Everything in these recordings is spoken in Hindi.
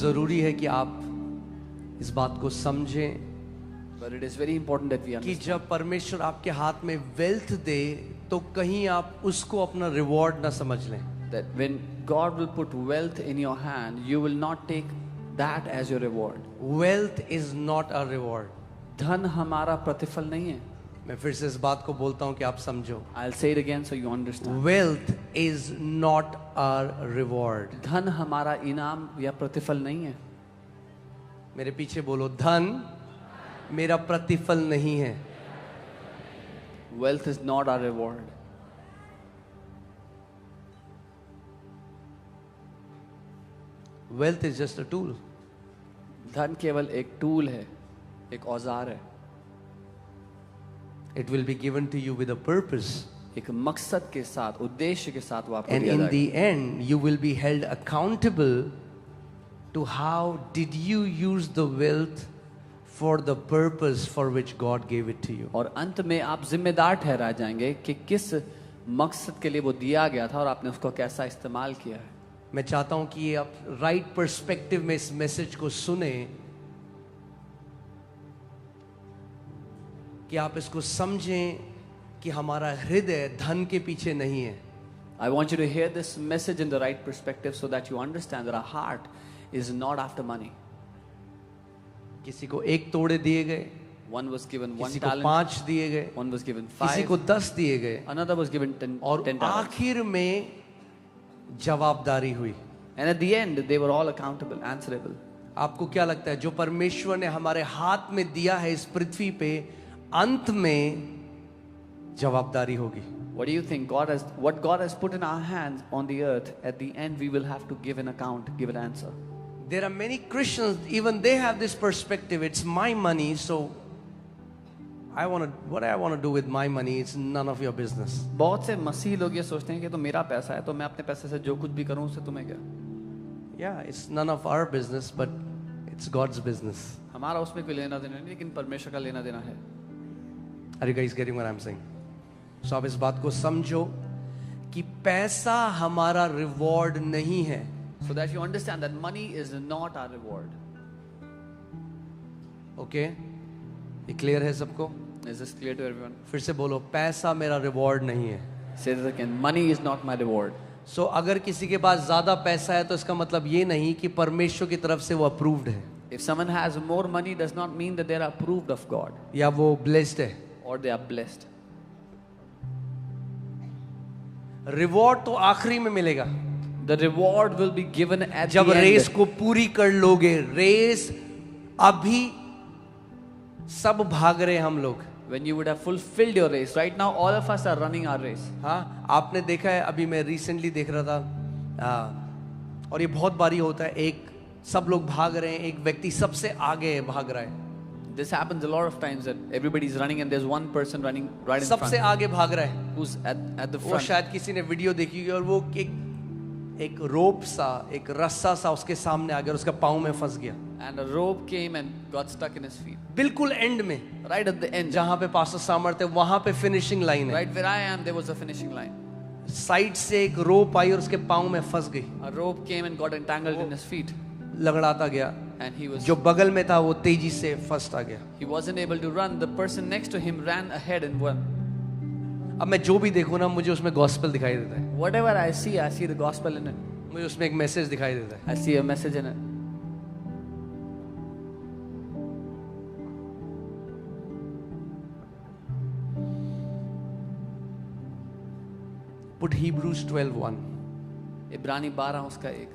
जरूरी है कि आप इस बात को समझें But it is very important that we कि understand जब परमेश्वर आपके हाथ में वेल्थ दे तो कहीं आप उसको अपना रिवॉर्ड ना समझ लें। that when God will put wealth in your hand, you will not take that as your reward. Wealth is not a reward. धन हमारा प्रतिफल नहीं है। मैं फिर से इस बात को बोलता हूं कि आप समझो। I'll say it again so you understand. Wealth is not a reward. धन हमारा इनाम या प्रतिफल नहीं है। मेरे पीछे बोलो, धन मेरा प्रतिफल नहीं है। Wealth is not our reward. Wealth is just a tool. धन केवल एक टूल है, एक औजार है। It will be given to you with a purpose, एक मकसद के साथ, उद्देश्य के साथ वो आपको एंड दिया इन द जाएगा। And you will be held accountable to how did you use the wealth for the purpose for which God gave it to you. और अंत में आप जिम्मेदार ठहराए जाएंगे कि किस मकसद के लिए वो दिया गया था और आपने उसको कैसा इस्तेमाल किया है। मैं चाहता हूं कि आप राइट पर्सपेक्टिव में इस मैसेज को सुने, कि आप इसको समझें कि हमारा हृदय धन के पीछे नहीं है। I want you to hear this message in the right perspective so that you understand that our heart is not after money. किसी को 1 तोड़े दिए गए, One was given 1 किसी को talent, 5 दिए गए, one was given किसी 5, को 10 दिए गए, another was given 10 और 10 talents. आखिर में जवाबदारी हुई। And at the end they were all accountable, answerable. आपको क्या लगता है जो परमेश्वर ने हमारे हाथ में दिया है इस पृथ्वी पे, अंत में जवाबदारी होगी? What do you think? What God has put in our hands on the earth, at the end we will have to give an account, give an answer. There are many Christians, even they have this perspective, it's my money, so what I want to do with my money, it's none of your business. बहुत से मसीह लोग ये सोचते हैं कि तो मेरा पैसा है तो मैं अपने पैसे से जो कुछ भी करूं उससे तुम्हें क्या। Yeah, it's none of our business, but it's God's business. हमारा उसमें कोई लेना देना नहीं, लेकिन परमेश्वर का लेना देना है। Are you guys getting what I'm saying? So आप इस बात को समझो कि पैसा हमारा रिवॉर्ड नहीं है। So that you understand that money is not our reward. Okay, ये क्लियर है सबको? Is this clear to everyone? फिर से बोलो, पैसा मेरा रिवॉर्ड नहीं है। Say this again. Money is not my reward. सो अगर किसी के पास ज्यादा पैसा है तो इसका मतलब ये नहीं कि परमेश्वर की तरफ से वो अप्रूव्ड है, If someone has more money, does not mean that they are approved of God या वो ब्लेस्ड है। or they are blessed. Reward तो आखिरी में मिलेगा, The reward will be given at जब the end. रेस को पूरी कर लोगे। रेस अभी सब भाग रहे हैं हम लोग। When you would have fulfilled your race. Right now, all of us are running our race. हाँ, आपने देखा है, अभी मैं रिसेंटली देख रहा था, और ये बहुत बारी होता है, एक सब लोग भाग रहे हैं, एक व्यक्ति सबसे आगे भाग रहा है। This happens a lot of times that everybody is running and there's one person running right in सबसे front आगे भाग रहा है। who's at the वो front. शायद किसी ने वीडियो देखी होगी, और वो एक रोप सा, एक रस्सा सा उसके सामने आ गया और उसका पाँव में फंस गया। And a rope came and got stuck in his feet. बिल्कुल एंड में, Right at the end. जहां पे पास्टर सामर्थ्य, वहां पे फिनिशिंग लाइन है। Right where I am, there was a finishing line. Side से एक रोप आई और उसके पाँव में फंस गई, A rope came and got entangled in his feet. लगड़ाता गया। And he was जो बगल में था वो तेजी से फर्स्ट आ गया। he wasn't able to run. The person next to him ran ahead and won. अब मैं जो भी देखूं ना, मुझे उसमें गॉस्पेल दिखाई देता है, Whatever I see the gospel in it. मुझे उसमें एक मैसेज दिखाई देता है। I see a message in it. Put Hebrews 12:1। इब्रानी 12 उसका 1.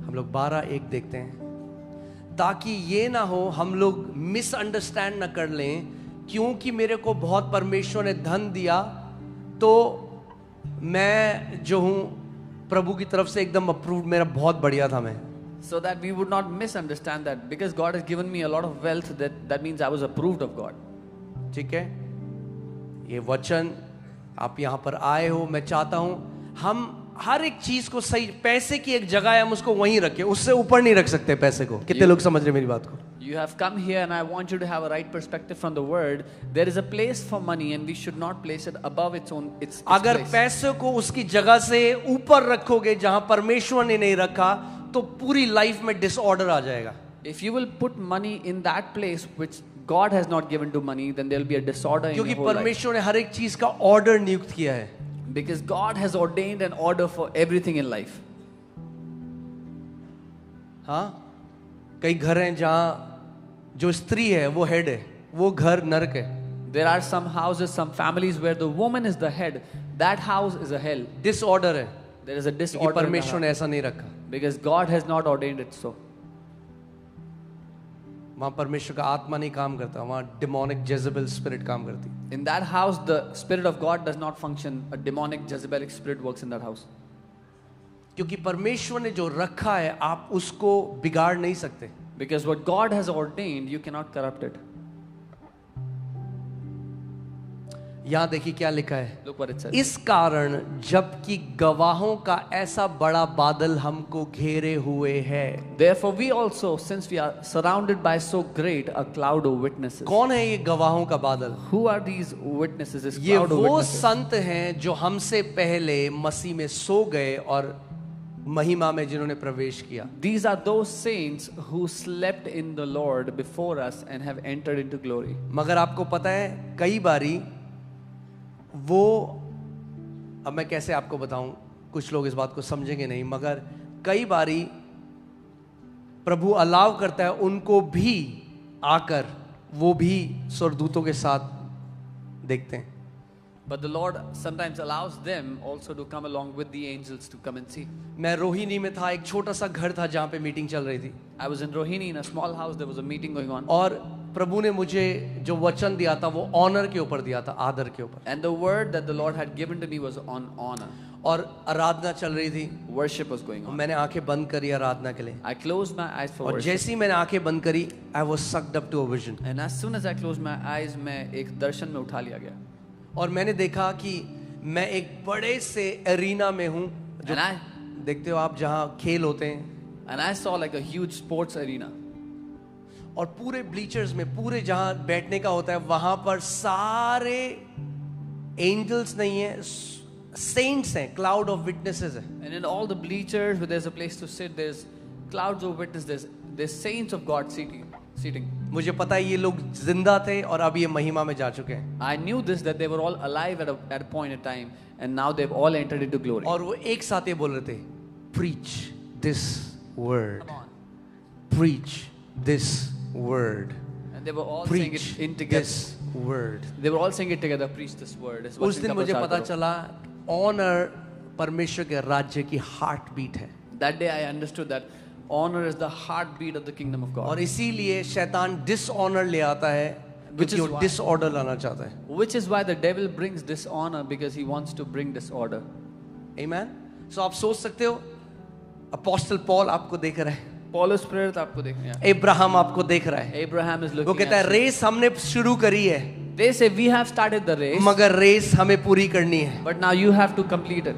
हम लोग 12:1 देखते हैं, ताकि ये ना हो हम लोग मिसअंडरस्टैंड ना कर लें, क्योंकि मेरे को बहुत परमेश्वर ने धन दिया तो मैं जो हूं प्रभु की तरफ से एकदम अप्रूव्ड, मेरा बहुत बढ़िया था मैं। So that we would not misunderstand that because God has given me a lot of wealth, that means I was approved of God. ठीक है, ये वचन आप यहां पर आए हो, मैं चाहता हूं हम हर एक चीज को सही, पैसे की एक जगह है, हम उसको वहीं रखें, उससे ऊपर नहीं रख सकते पैसे को। कितने लोग समझ रहे मेरी बात को? You have come here and I want you to have a right perspective from the word. There is a place for money and we should not place it above its अगर place. पैसे को उसकी जगह से ऊपर रखोगे जहां परमेश्वर ने नहीं रखा, तो पूरी लाइफ में डिसऑर्डर आ जाएगा. If you will put money in that place which God has not given to money, then there will be a disorder in क्योंकि your whole life. परमेश्वर ने हर एक चीज का ऑर्डर नियुक्त किया है. Because God has ordained an order for everything in life. हाँ, कई घर हैं जहाँ जो स्त्री है वो हेड है, वो घर नरक है. There are some houses, some families where the woman is the head. That house is a hell. Disorder है, There is a क्योंकि disorder in the परमेश्वर house. ने ऐसा नहीं रखा. Because God has not ordained it so. वहां परमेश्वर का आत्मा नहीं काम करता, वहां डिमोनिक जेजेबेल स्पिरिट काम करती. In that house, the Spirit of God does not function. A demonic Jezebelic spirit works in that house. क्योंकि परमेश्वर ने जो रखा है आप उसको बिगाड़ नहीं सकते. Because what God has ordained, you cannot corrupt it. यहां देखिए क्या लिखा है. Look what it says. इस कारण जबकि गवाहों का ऐसा बड़ा बादल हमको घेरे हुए है. Therefore, we also, since we are surrounded by so great a cloud of witnesses. कौन है ये गवाहों का बादल? Who are these witnesses? This ये cloud of वो witnesses. संत हैं जो हमसे पहले मसीह में सो गए और महिमा में जिन्होंने प्रवेश किया. These are those saints who slept in the Lord before us and have entered into glory. मगर आपको पता है कई बारी वो, अब मैं कैसे आपको बताऊं, कुछ लोग इस बात को समझेंगे नहीं, मगर कई बारी प्रभु अलाव करता है उनको भी आकर वो भी स्वर्गदूतों के साथ देखते हैं. But the Lord sometimes allows them also to come along with the angels to come and see. मैं रोहिणी में था, एक छोटा सा घर था जहां पे मीटिंग चल रही थी. I was in Rohini in a small house. There was a meeting going on. और प्रभु ने मुझे जो वचन दिया था वो ऑनर के ऊपर दिया था, आदर के ऊपर. And the word that the Lord had given to me was on honor. और आराधना चल रही थी. Worship was going on. मैंने आंखें बंद करी आराधना के लिए. I closed my eyes for और worship. जैसे ही मैंने आंखें बंद करी, I was sucked up to a vision. And as soon as I closed my eyes, मैं एक दर्शन में उठा लिया गया. और मैंने देखा कि मैं एक बड़े से एरिना में हूँ, जो And I देखते हो आप जहाँ खेल होते हैं, and I saw like a huge sports arena. और पूरे ब्लीचर्स में, पूरे जहाँ बैठने का होता है वहां पर सारे एंजल्स नहीं है, सेंट्स हैं, क्लाउड ऑफ विटनेसेस है. And in all the bleachers where there's a place to sit, there's clouds of witnesses. There's saints of God seating. मुझे पता है ये लोग जिंदा थे और अब ये महिमा में जा चुके हैं. I knew this, that they were all alive at a point in time, and now they've all entered into glory. और वो एक साथ ये बोल रहे थे, preach this word, Come on. preach this word, And they were all saying preach it in together. this word. They were all saying it together. Preach this word. इस उस वचन दिन का मुझे प्रचार पता करो. चला ऑनर परमेश्वर के राज्य की हार्ट बीट है. That day I understood that honor is the heartbeat of the kingdom of God. और इसीलिए शैतान डिसऑनर ले आता है, Which is क्योंकि वो why- डिसऑर्डर लाना चाहता है. Which is why the devil brings dishonor, because he wants to bring disorder. आमेन. सो आप सोच सकते हो, अपोस्टल पॉल आपको देख रहा है, Paulus प्रेरित आपको देखने हैं. अब्राहम आपको देख रहा है. Abraham is वो looking कहता है at you. रेस हमने शुरू करी है, They say we have started the race, मगर रेस हमें पूरी करनी है. but now you have to complete it.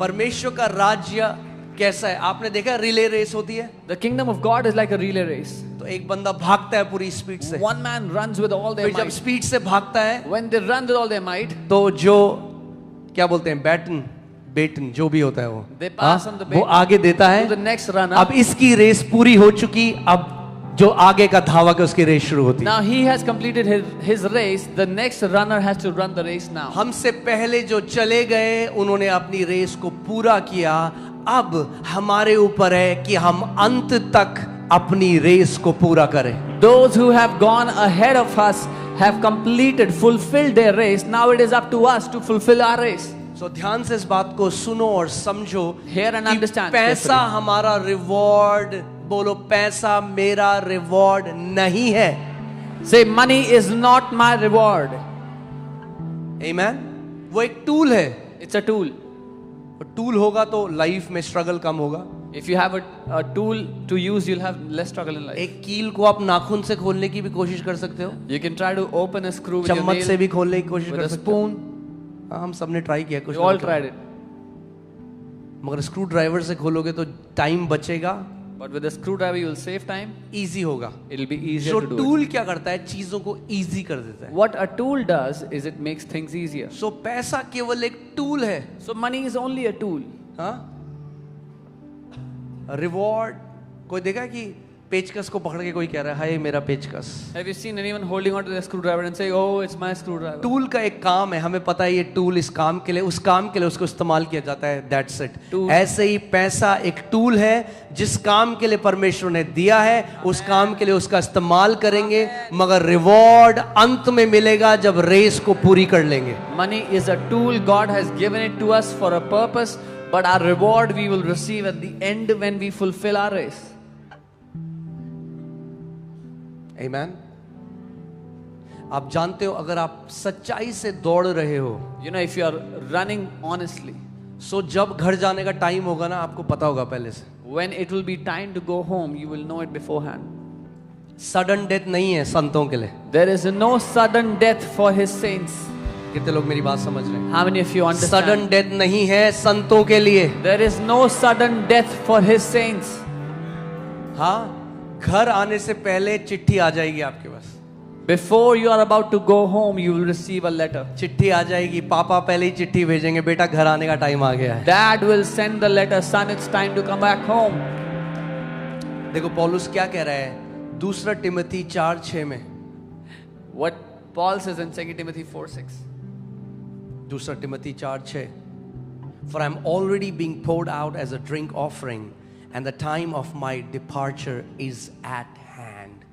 परमेश्वर का राज्य कैसा है? आपने देखा रिले रेस होती है, The kingdom of God is like a relay race. तो एक बंदा भागता है पूरी स्पीड से. One man runs with all their फिर जब might. स्पीड से भागता है When they run with all their might, तो जो क्या बोलते हैं, बेटन जो भी होता है वो, They pass on the वो baton आगे देता है. to the next runner. अब इसकी रेस पूरी हो चुकी, अब जो आगे का धावक है उसकी रेस शुरू होती है. Now he has completed his race. The next runner has to run the race now. हमसे पहले जो चले गए उन्होंने अपनी रेस को पूरा किया. अब हमारे ऊपर है कि हम अंत तक अपनी रेस को पूरा करें. Those who have gone ahead of us have completed, fulfilled their race. Now it is up to us to fulfill our race. So ध्यान से इस बात को सुनो और समझो. Hear and कि understand पैसा carefully. हमारा रिवॉर्ड, बोलो पैसा मेरा रिवॉर्ड नहीं है. Say, money is not my reward. आमेन. वो एक टूल है. It's a tool. टूल होगा तो लाइफ में स्ट्रगल कम होगा. If you have a tool to use, you'll have less struggle in life. एक कील को आप नाखून से खोलने की भी कोशिश कर सकते हो, You can try to open a screw with your चम्मच से nail, भी खोलने की कोशिश with कर a सकते हो. spoon. हाँ, हम सबने ट्राई किया कुछ We ना all कुछ. tried it. मगर स्क्रू ड्राइवर से खोलोगे तो टाइम बचेगा, But with a screwdriver, you'll save time. Easy होगा. It'll be easier so to do it. Tool क्या करता है? चीजों को इजी कर देता है. What a tool does is it makes things easier. सो पैसा केवल एक टूल है. So money is only a tool. हाँ, रिवॉर्ड, कोई देखा है कि पेचकस को पकड़ के कोई कह रहा है हाय मेरा पेचकस। Have you seen anyone holding on to the screwdriver and saying, "Oh, it's my screwdriver"? Tool का एक काम है, हमें पता है ये टूल इस काम के लिए, उस काम के लिए उसको इस्तेमाल किया जाता है, दैट्स इट। Tool. ऐसे ही पैसा एक टूल है, जिस काम के लिए परमेश्वर ने दिया है उस काम के लिए उसका इस्तेमाल करेंगे, मगर रिवॉर्ड अंत में मिलेगा जब रेस को पूरी कर लेंगे। Money is a tool. God has given it to us for a purpose, but our reward we will receive at the end when we fulfill our race. आमेन। आप जानते हो अगर आप सच्चाई से दौड़ रहे हो, You know, if you are running honestly, सो जब घर जाने का टाइम होगा ना आपको पता होगा पहले से। when it will be time to go home, you will know it beforehand. Sudden death नहीं है संतों के लिए। There is no sudden death for His saints. कितने लोग मेरी बात समझ रहे हैं? How many of you understand? Sudden death नहीं है संतों के लिए। There is no sudden death for His saints. हाँ, घर आने से पहले चिट्ठी आ जाएगी आपके पास। Before you are about to go home, you will receive a letter. चिट्ठी आ जाएगी, पापा पहले ही चिट्ठी भेजेंगे, बेटा घर आने का टाइम आ गया है। Dad will send the letter, son, it's time to come back home. देखो पौलुस क्या कह रहा है, दूसरा तिमोथी 4:6 में। What Paul says in 2 Timothy 4:6. दूसरा Timothy 4:6, For I am already being poured out as a drink offering, and the time of my departure is at hand.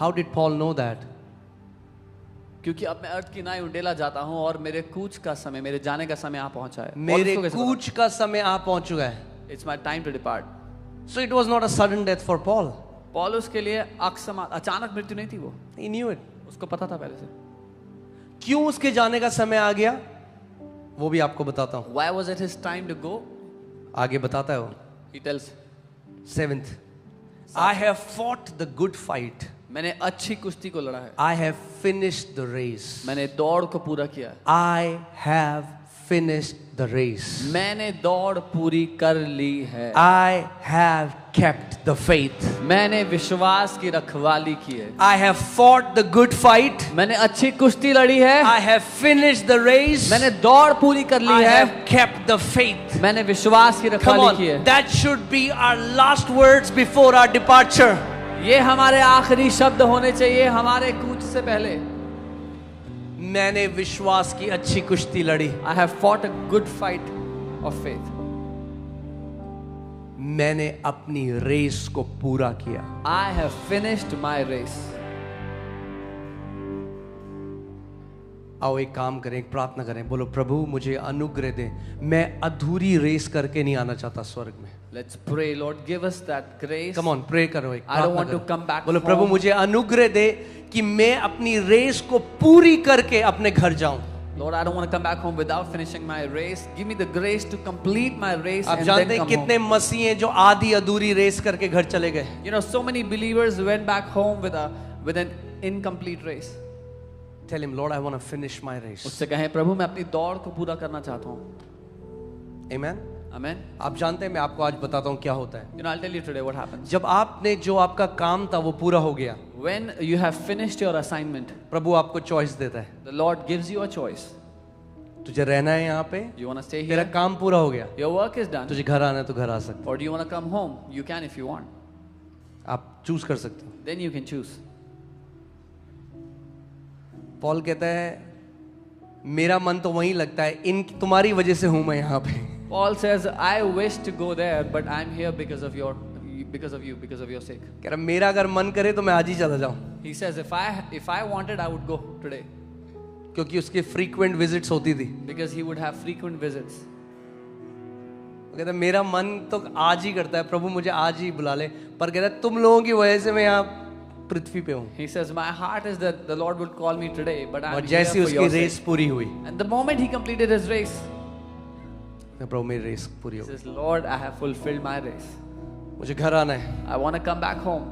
How did Paul know that? क्योंकि अब मैं अर्थ की नाई उंडेला जाता हूँ और मेरे कूच का समय, मेरे जाने का समय आ पहुंचा है। मेरे कूच का समय आ पहुंच चुका है। It's my time to depart. So it was not a sudden death for Paul. पौलुस के लिए अचानक मृत्यु नहीं थी वो। He knew it. उसको पता था पहले से। क्यों उसके जाने का समय आ गया वो भी आपको बताता हूं। Why was it his time to go? आगे बताता है वो। He tells, 7th, I have fought the good fight. मैंने अच्छी कुश्ती को लड़ा है। I have finished the race. मैंने दौड़ को पूरा किया है। I have finished the race. मैंने दौड़ पूरी कर ली है। I have kept the faith. मैंने विश्वास की रखवाली की है। I have fought the good fight. मैंने अच्छी कुश्ती लड़ी है। I have finished the race. मैंने दौड़ पूरी कर ली I है। have kept the faith. मैंने विश्वास की Come रखवाली की है। on, that should be our last words before our departure. ये हमारे आखिरी शब्द होने चाहिए हमारे कूच से पहले। मैंने विश्वास की अच्छी कुश्ती लड़ी। I have fought a good fight of faith. मैंने अपनी रेस को पूरा किया। I have finished my race. आओ एक काम करें, एक प्रार्थना करें, बोलो प्रभु मुझे अनुग्रह दे, मैं अधूरी रेस करके नहीं आना चाहता स्वर्ग में। Let's pray, Lord, give us that grace. Come on, pray करो, एक I don't प्रार्थना want to करो। come back बोलो home. प्रभु मुझे अनुग्रह दे कि मैं अपनी रेस को पूरी करके अपने घर जाऊं। Lord, I don't want to come back home without finishing my race. Give me the grace to complete my race आप and जानते then हैं come कितने home. मसीह हैं जो आधी अधूरी रेस करके घर चले गए। You know, so many believers went back home with an incomplete race. Tell him, Lord, I want to finish my race. उससे कहें प्रभु मैं अपनी दौड़ को पूरा करना चाहता हूँ। Amen. Amen. आप जानते हैं मैं आपको आज बताता हूँ क्या होता है। You know, I'll tell you today what happens. जब आपने जो आपका काम था वो पूरा हो गया, When you have finished your assignment, प्रभु आपको चॉइस देता है, the Lord gives you a choice. तुझे रहना है यहाँ पे, You want to stay तेरा here? काम पूरा हो गया, Your work is done. तुझे घर आना है तो घर आ सकते Or do you want to come home? You can if you want. हो, आप चूज कर सकते हो। Then you can choose. Paul कहता है मेरा मन तो वहीं लगता है, इन तुम्हारी वजह से हूं मैं यहाँ पे। Paul says, I wish to go there, but I'm here because of you, because of your sake. कह रहा मेरा अगर मन करे तो मैं आज ही चला जाऊं, He says, if I wanted, I would go today, क्योंकि उसके फ्रीक्वेंट विजिट्स होती थी। because he would have frequent visits. वो कहता है मेरा मन तो आज ही करता है प्रभु मुझे आज ही बुला ले, पर कहता है तुम लोगों की वजह से मैं यहाँ पृथ्वी पे हूँ। He says, my heart is that the Lord would call me today, but I'm और here जैसे for उसकी your रेस sake. पूरी हुई, And the moment he completed his race, प्रभु मेरी रेस पूरी he हो गई, says, Lord, I have fulfilled my race. मुझे घर आना है। I want to come back home.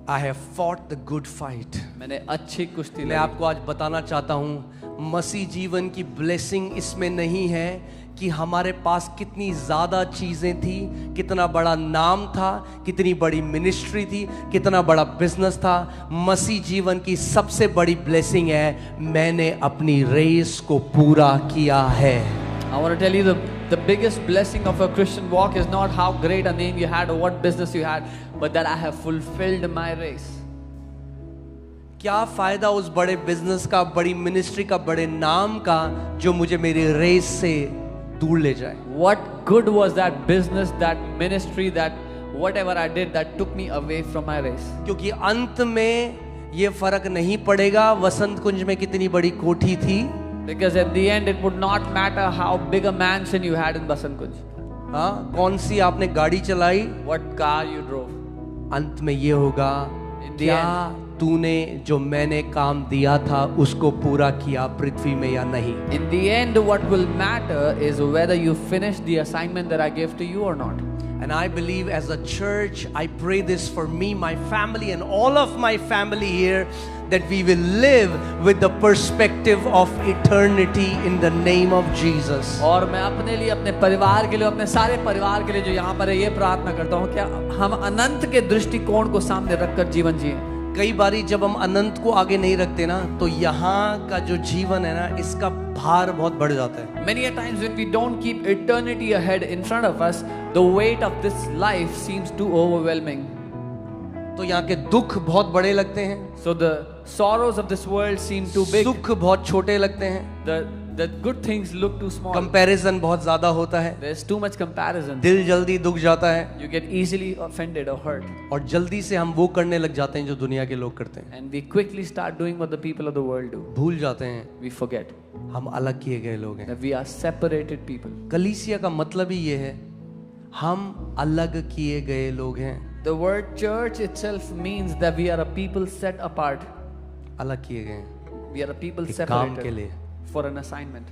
I have fought the good fight. मैंने अच्छी कुश्ती मैं लड़ी। आपको आज बताना चाहता हूँ मसीह जीवन की ब्लेसिंग इसमें नहीं है कि हमारे पास कितनी ज़्यादा चीज़ें थी, कितना बड़ा नाम था, कितनी बड़ी मिनिस्ट्री थी, कितना बड़ा बिजनेस था। मसीह जीवन की सबसे बड़ी ब्लेसिंग है मैंने अपनी रेस को पूरा किया है। I want to tell you the the biggest blessing of a Christian walk is not how great a name you had or what business you had, but that I have fulfilled my race. क्या फायदा उस बड़े बिजनेस का, बड़ी मिनिस्ट्री का, बड़े नाम का जो मुझे मेरी रेस से दूर ले जाए? What good was that business, that ministry, that whatever I did that took me away from my race? क्योंकि अंत में ये फर्क नहीं पड़ेगा वसंत कुंज में कितनी बड़ी कोठी थी, Because at the end, it would not matter how big a mansion you had in Basant Kunj, हाँ, कौन सी आपने गाड़ी चलाई, what car you drove. अंत में ये होगा In the क्या तूने जो मैंने काम दिया था उसको पूरा किया पृथ्वी में या नहीं? In the end, what will matter is whether you finish the assignment that I gave to you or not. And I believe as a church, I pray this for me, my family, and all of my family here, that we will live with the perspective of eternity in the name of Jesus. और मैं अपने लिए, अपने परिवार के लिए, अपने सारे परिवार के लिए जो यहाँ पर है, ये प्रार्थना करता हूँ क्या हम अनंत के दृष्टिकोण को सामने रखकर जीवन जिए. कई बारी जब हम अनंत को आगे नहीं रखते ना, तो यहाँ का जो जीवन है ना, इसका भार बहुत बढ़ जाता है. Many a times when we don't keep eternity ahead in front of us, the weight of this life seems too overwhelming. तो यहाँ के दुख बहुत बड़े लगते हैं, So the sorrows of this world seem too big. सुख बहुत छोटे लगते हैं, The good things look too small. Comparison बहुत ज्यादा होता है, There's too much comparison. दिल जल्दी दुख जाता है, You get easily offended or hurt. और जल्दी से हम वो करने लग जाते हैं जो दुनिया के लोग करते हैं. And we quickly start doing what the people of the world do. भूल जाते हैं We forget हम अलग किए गए लोग हैं. that we are separated people. कलीसिया का मतलब ही ये है, हम अलग किए गए लोग हैं. The word church itself means that we are a people set apart. अलग किए गए हैं We are a people एक काम के separated लिए. for an assignment.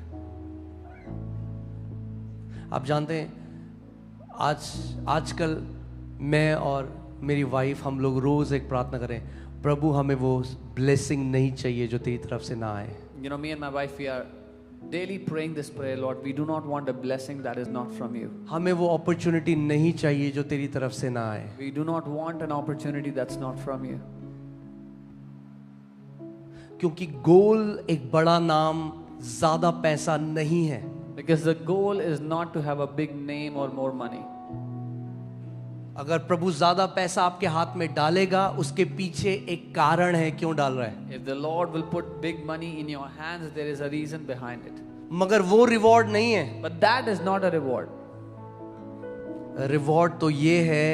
आप जानते हैं आजकल मैं और मेरी वाइफ हम लोग रोज एक प्रार्थना करें, प्रभु हमें वो ब्लेसिंग नहीं चाहिए जो तेरी तरफ से ना आए. You know, me and my wife, we are daily praying this prayer, Lord. We do not want a blessing that is not from you. हमें वो अपॉर्चुनिटी नहीं चाहिए जो तेरी तरफ से ना आए. We do not want an opportunity that's not from you. क्योंकि गोल एक बड़ा नाम, ज्यादा पैसा नहीं है. Because the goal is not to have a big name or more money. अगर प्रभु ज्यादा पैसा आपके हाथ में डालेगा, उसके पीछे एक कारण है क्यों डाल रहा है. If the Lord will put big money in your hands, there is a reason behind it. मगर वो रिवॉर्ड नहीं है. But that is not a reward. Reward तो ये है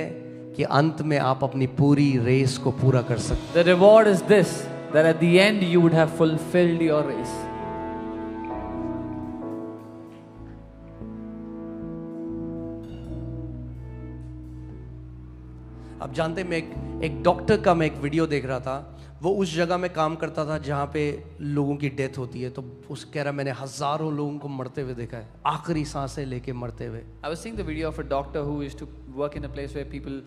कि अंत में आप अपनी पूरी रेस को पूरा कर सकते. The reward is this, that at the end you would have fulfilled your race. अब जानते हैं, मैं एक डॉक्टर का मैं एक वीडियो देख रहा था. वो उस जगह में काम करता था जहाँ पे लोगों की डेथ होती है. तो उस कह रहा, मैंने हजारों लोगों को मरते हुए देखा है, आखिरी सांसें लेके मरते हुए. I was seeing the video of a doctor who used to work in a place where people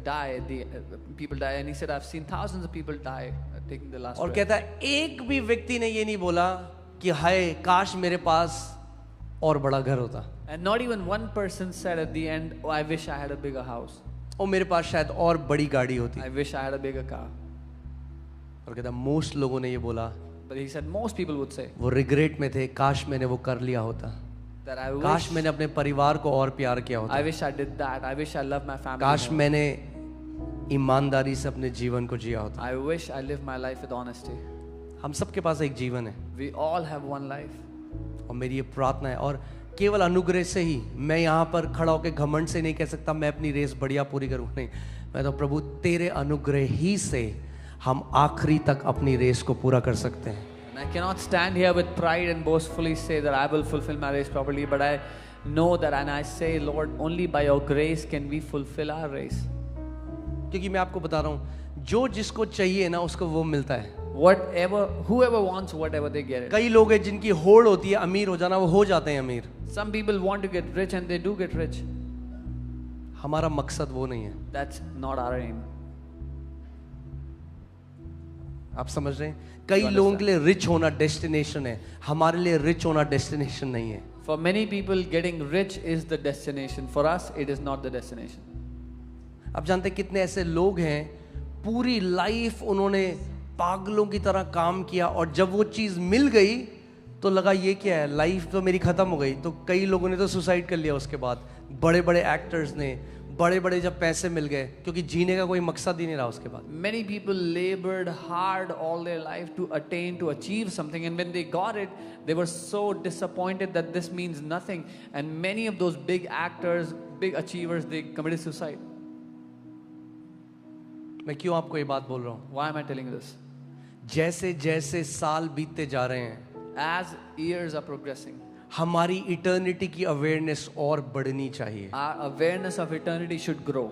die. People die, and he said, "I've seen thousands of people die taking the last और breath." कहता है, एक भी व्यक्ति ने ये नहीं बोला कि हाय काश मेरे पास और बड़ा घर होता, And not even one person said at the end, "Oh, I wish I had a bigger house. और मेरे पास शायद और बड़ी गाड़ी होती. I wish I had a bigger car." और कहता है, मोस्ट लोगों ने ये बोला, But he said most people would say वो रिग्रेट में थे, काश मैंने वो कर लिया होता, that I काश wish मैंने अपने परिवार को और प्यार किया होता, I wish I did that. I wish I loved my family काश more. मैंने ईमानदारी से अपने जीवन को जिया होता. I wish I lived my life with honesty. हम सबके पास एक जीवन है, We all have one life. और मेरी ये प्रार्थना है, और केवल अनुग्रह से ही. मैं यहाँ पर खड़ा होकर घमंड से नहीं कह सकता मैं अपनी रेस बढ़िया पूरी करूँ, नहीं. मैं तो प्रभु तेरे अनुग्रह ही से हम आखिरी तक अपनी रेस को पूरा कर सकते हैं. And I cannot stand here with pride and boastfully say that I will fulfill my race properly, but I know that, and I say, Lord, only by your grace can we fulfill our race. क्योंकि मैं आपको बता रहा हूँ, जो जिसको चाहिए ना उसको वो मिलता है. Whoever wants whatever, they get it. कई लोग हैं जिनकी होड़ होती है अमीर हो जाना, वो हो जाते हैं अमीर. Some people want to get rich and they do get rich. हमारा मकसद वो नहीं है. That's not our aim. आप समझ रहे हैं? कई लोगों के लिए रिच होना डेस्टिनेशन है, हमारे लिए रिच होना डेस्टिनेशन नहीं है. For many people, getting rich is the destination. For us, it is not the destination. आप जानते हैं कितने ऐसे लोग हैं, पूरी लाइफ उन्होंने पागलों की तरह काम किया, और जब वो चीज मिल गई तो लगा ये क्या है, लाइफ तो मेरी खत्म हो गई। तो कई लोगों ने तो सुसाइड कर लिया उसके बाद, बड़े बड़े एक्टर्स ने, बड़े बड़े जब पैसे मिल गए, क्योंकि जीने का कोई मकसद ही नहीं रहा उसके बाद। Many people labored hard all their life to attain, to achieve something, and when they got it, they were so disappointed that this means nothing. And many of those big actors, big achievers, they committed suicide. मैं क्यों आपको ये बात बोल रहा हूँ? Why am I telling you this? जैसे जैसे साल बीतते जा रहे हैं, As years are progressing, हमारी इटर्निटी की अवेयरनेस और बढ़नी चाहिए। our awareness of eternity should grow.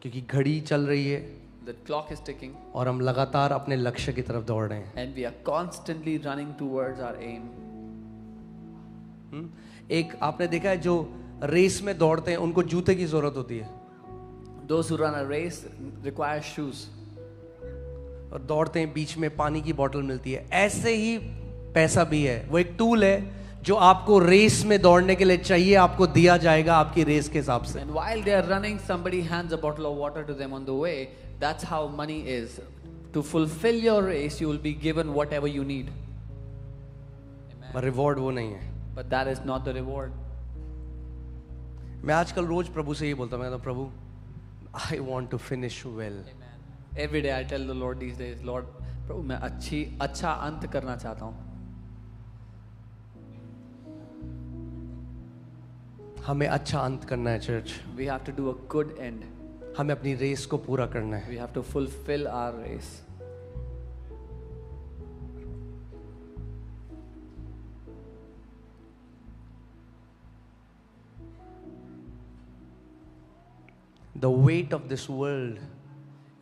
क्योंकि घड़ी चल रही है The clock is ticking, और हम लगातार अपने लक्ष्य की तरफ दौड़ रहे हैं। and we are constantly running towards our aim. एक आपने देखा है जो रेस में दौड़ते हैं उनको जूते की जरूरत होती है, Those who run a race require shoes. और दौड़ते हैं बीच में पानी की बोतल मिलती है। ऐसे ही पैसा भी है, वो एक टूल है जो आपको रेस में दौड़ने के लिए चाहिए, आपको दिया जाएगा आपकी रेस के हिसाब से। And while they are running, somebody hands a bottle of water to them on the way. That's how money is. To fulfill your race, you will be given whatever you need. पर रिवॉर्ड वो नहीं है। But that is not the reward. मैं आजकल रोज प्रभु से ये बोलता हूँ, मैं कहता हूँ, प्रभु I want to finish well. Every day I tell the Lord these days, Lord, प्रभु मैं अच्छा अंत करना चाहता हूँ। हमें अच्छा अंत करना है church, We have to do a good end. हमें अपनी रेस को पूरा करना है। We have to fulfill our race. The weight of this world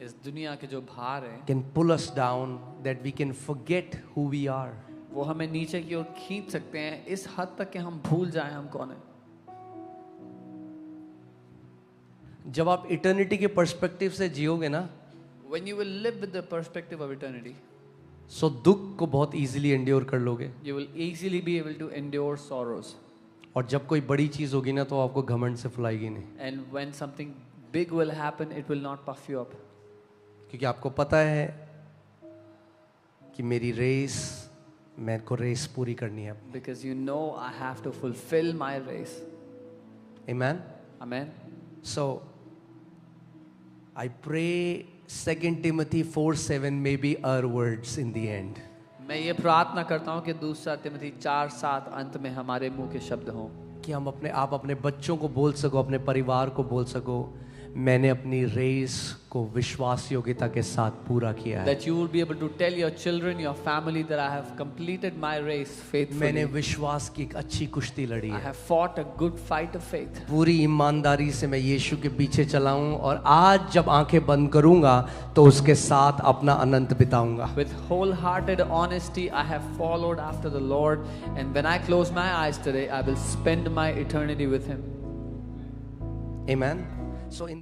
इस दुनिया के जो भार है can pull us down that we can forget who we are. वो हमें नीचे की ओर खींच सकते हैं इस हद तक कि हम भूल जाएं हम कौन है। जब आप इटर्निटी के पर्सपेक्टिव से जियोगे ना, When you will live with the perspective of eternity, सो दुख को बहुत इजीली एंड्योर कर लोगे। you will easily be able to endure sorrows. और जब कोई बड़ी चीज होगी ना तो आपको घमंड से फुलाएगी नहीं, And when something big will happen, it will not puff you up. क्योंकि आपको पता है कि मेरी रेस, मेरे को रेस पूरी करनी है। Because you know I have to fulfill my race. Amen. Amen. So I pray 2 Timothy 4:7 may be our words in the end. मैं ये प्रार्थना करता हूँ कि 2 तिमोथी 4:7 अंत में हमारे मुंह के शब्द हों, कि हम आप अपने बच्चों को बोल सको, अपने परिवार को बोल सको, मैंने अपनी रेस को विश्वास योग्यता के साथ पूरा किया है। that you will be able to tell your children, your family that I have completed my race faithfully. मैंने विश्वास की एक अच्छी कुश्ती लड़ी I है, have fought a good fight of faith. पूरी ईमानदारी से मैं यीशु के पीछे चला हूं, और आज जब आंखें बंद करूंगा तो उसके साथ अपना अनंत बिताऊंगा। With wholehearted honesty, I have followed after the Lord, and when I close my eyes today, I will spend my eternity with Him. Amen. So in